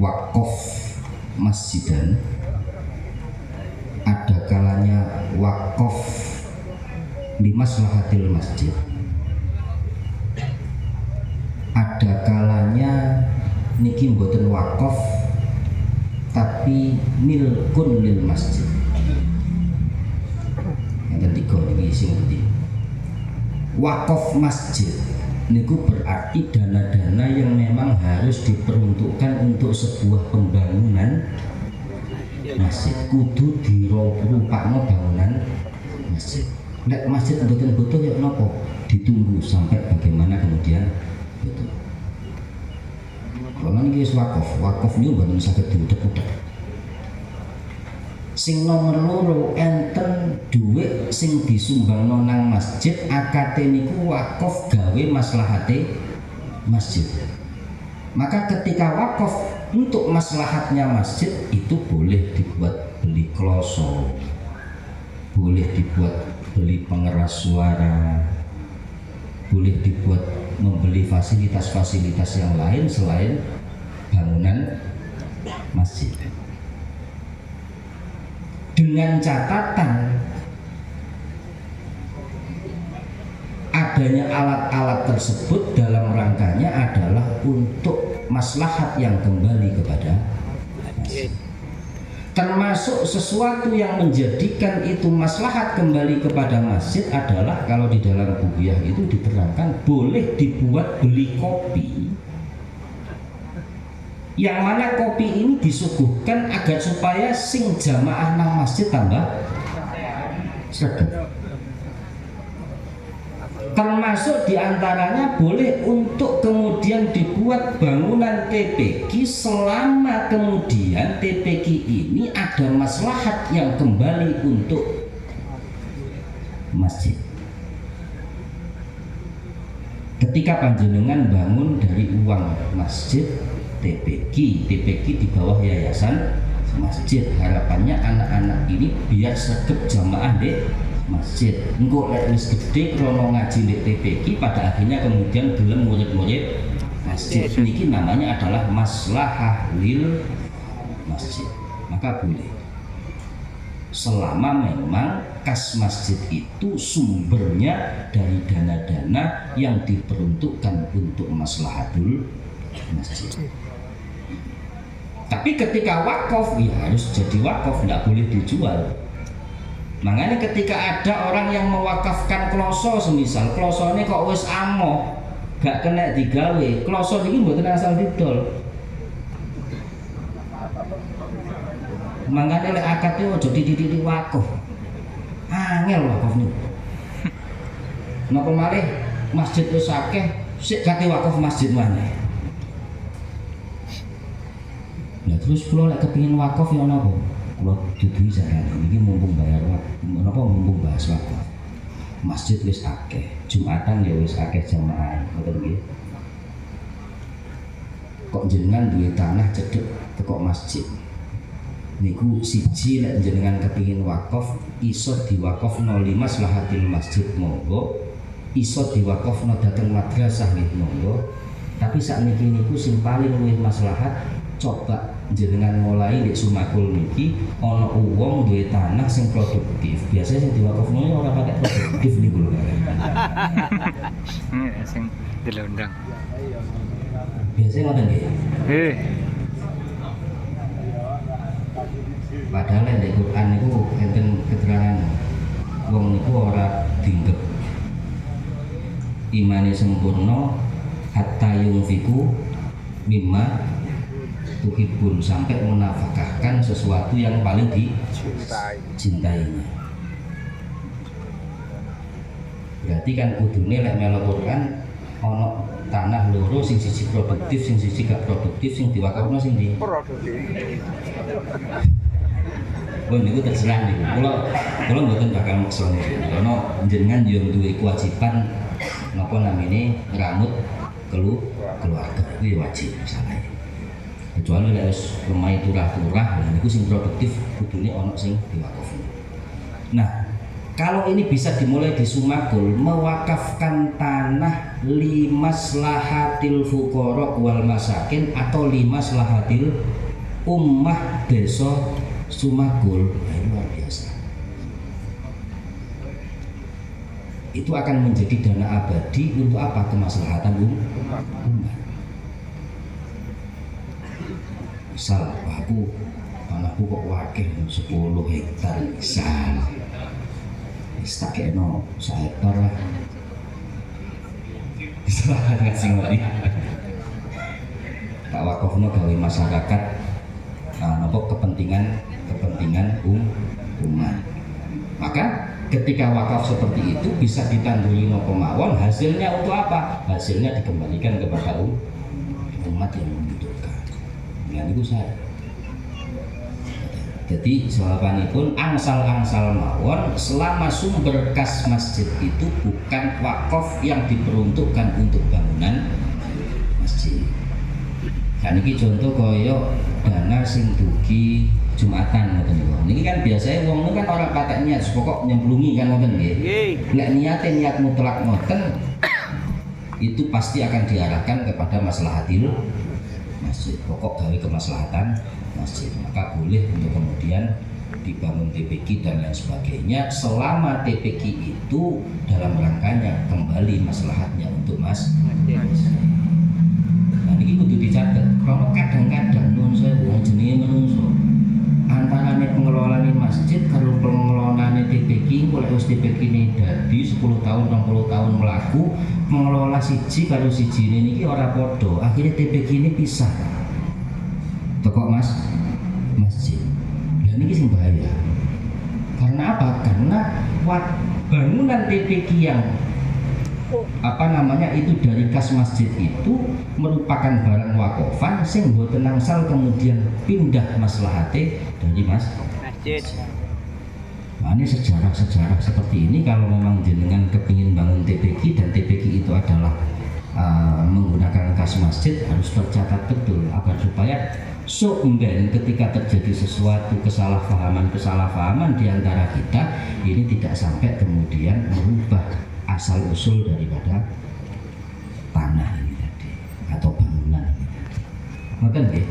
wakaf masjidan, ada kalanya wakaf limaslahatil masjid, ada kalanya niki mboten wakaf tapi milkun lil masjid. Yang ketiga niki sing penting. Wakaf masjid niku berarti dana-dana yang memang harus diperuntukkan untuk sebuah pembangunan masjid, kudu dirupakno bangunan masjid. Nek masjid mboten butuh ya napa? Ditunggu sampai bagaimana kemudian butuh. Kalau niki wis wakaf niku mboten saged diudhek-udhek. Sing nomor loro enten dhuwit sing disumbangno nang masjid, akate niku wakaf gawe maslahate masjid. Maka ketika wakaf untuk maslahatnya masjid itu boleh dibuat beli kloso, boleh dibuat beli pengeras suara, boleh dibuat membeli fasilitas-fasilitas yang lain selain bangunan masjid. Dengan catatan adanya alat-alat tersebut dalam rangkanya adalah untuk maslahat yang kembali kepada masjid. Termasuk sesuatu yang menjadikan itu maslahat kembali kepada masjid adalah kalau di dalam bughiyah itu diterangkan boleh dibuat beli kopi, yang mana kopi ini disuguhkan agar supaya sing jamaah nang masjid tambah seger. Termasuk diantaranya boleh untuk kemudian dibuat bangunan TPQ selama kemudian TPQ ini ada maslahat yang kembali untuk masjid. Ketika panjenengan bangun dari uang masjid TPQ di bawah yayasan masjid, harapannya anak-anak ini biar sregep jamaah deh masjid. Engko lek wis gedhe krono ngaji di TPQ pada akhirnya kemudian gelem murid-murid masjid. Niki namanya adalah maslahah lil masjid. Maka boleh. Selama memang kas masjid itu sumbernya dari dana-dana yang diperuntukkan untuk maslahatul masjid. Tapi ketika wakaf ya harus jadi wakaf, tidak boleh dijual. Makanya ketika ada orang yang mewakafkan kloso, semisal klosone kok wis amoh, gak kena digawe, kloso ini mboten asal didol. Makanya lek akad itu aja titik-titik wakaf. Angel wakaf niku. Napa malih masjid wis akeh, sik kate wakaf masjid maneh. Nah terus kula lek kepengin wakaf ya napa? Kula dudu jaran iki mumpung bayar menapa mumpung bahas wakaf. Masjid wis akeh, Jumatan ya wis akeh jamaah, ngoten nggih. Kok jenengan duwe tanah cedhek teko masjid. Niku siji lek jenengan kepengin wakaf iso diwakafno li maslahatil masjid monggo, iso diwakafno dhateng madrasah nggih monggo. Tapi sakniki niku sing paling luwih maslahat coba jenengan mulai di Sumakul niki ana wong duwe tanah sing produktif. Biasanya sing diwakafno ora pakai produktif niku lho. Sing dilondang. Biasanya ngoten nggih. Padahal di Quran niku enten keterangan wong niku ora dinggep imane sempurna hatta yunfiku mimma tuhibun, sampai menafkahkan sesuatu yang paling dicintainya. Berarti kan kudune lek melo Quran ana tanah loro sing siji produktif, sing siji gak produktif, sing diwakafno sing ndi? Oh niku terserah niku. Kula mboten bakal maksa niku. Karena jenengan yo duwe kewajiban napa namine ngramut keluarga. Kuwi wajib misalnya. Kecuali lek wis lemah turah-turah, niku sing produktif kudune ana sing diwakafno. Nah, Kalau ini bisa dimulai di Sumakul, mewakafkan tanah limaslahatil fuqara wal masakin atau limaslahatil ummah desa Sumakul, nah, luar biasa. Itu akan menjadi dana abadi untuk apa? Kemaslahatan umat. Misal, tanahku kok wakil 10 hektar misal. Tak kena 1 hektar lah. Salah ngasih ngeri. Tak wakafno gawe masyarakat, nopo kepentingan umat. Maka ketika wakaf seperti itu bisa ditanduri nopo mawon, hasilnya untuk apa? Hasilnya dikembalikan kepada umat yang membutuhkan. Nah itu saya. Jadi jawabanipun angsal-angsal mawon selama sumber kas masjid itu bukan wakaf yang diperuntukkan untuk bangunan masjid. Kan iki contoh koyo dana sing dugi Jumatan ngoten niku. Niki kan biasanya wong kan ora patek niat pokok nyemplungi kan ngoten nggih. Nek niat mutlak ngoten itu pasti akan diarahkan kepada maslahatil masjid. Pokok gawe kemaslahatan masjid, maka boleh untuk kemudian dibangun TPQ dan lain sebagainya selama TPQ itu dalam rangkanya kembali maslahatnya untuk masjid. Nah ini kudu dicatat. Kalau kadang-kadang nun saya wong jenenge menungso antarane pengelolaan masjid kalau pengelolaan TPQ oleh TPQ ini dari 10 tahun 60 tahun melaku mengelola siji kalau siji ini ora podo, akhirnya TPQ ini pisah. Toko masjid. Dan ini sing bahaya. Karena apa? Karena bangunan TPQ yang itu dari kas masjid itu merupakan barang wakofan sing mboten angsal kemudian pindah maslahate dari masjid. Nah, ini sejarah seperti ini kalau memang jenengan kepingin bangun TPQ dan TPQ itu adalah menggunakan kas masjid harus tercatat betul agar supaya ketika terjadi sesuatu kesalahpahaman di antara kita ini tidak sampai kemudian merubah asal usul daripada tanah ini tadi atau bangunan ini. Ngoten nggih?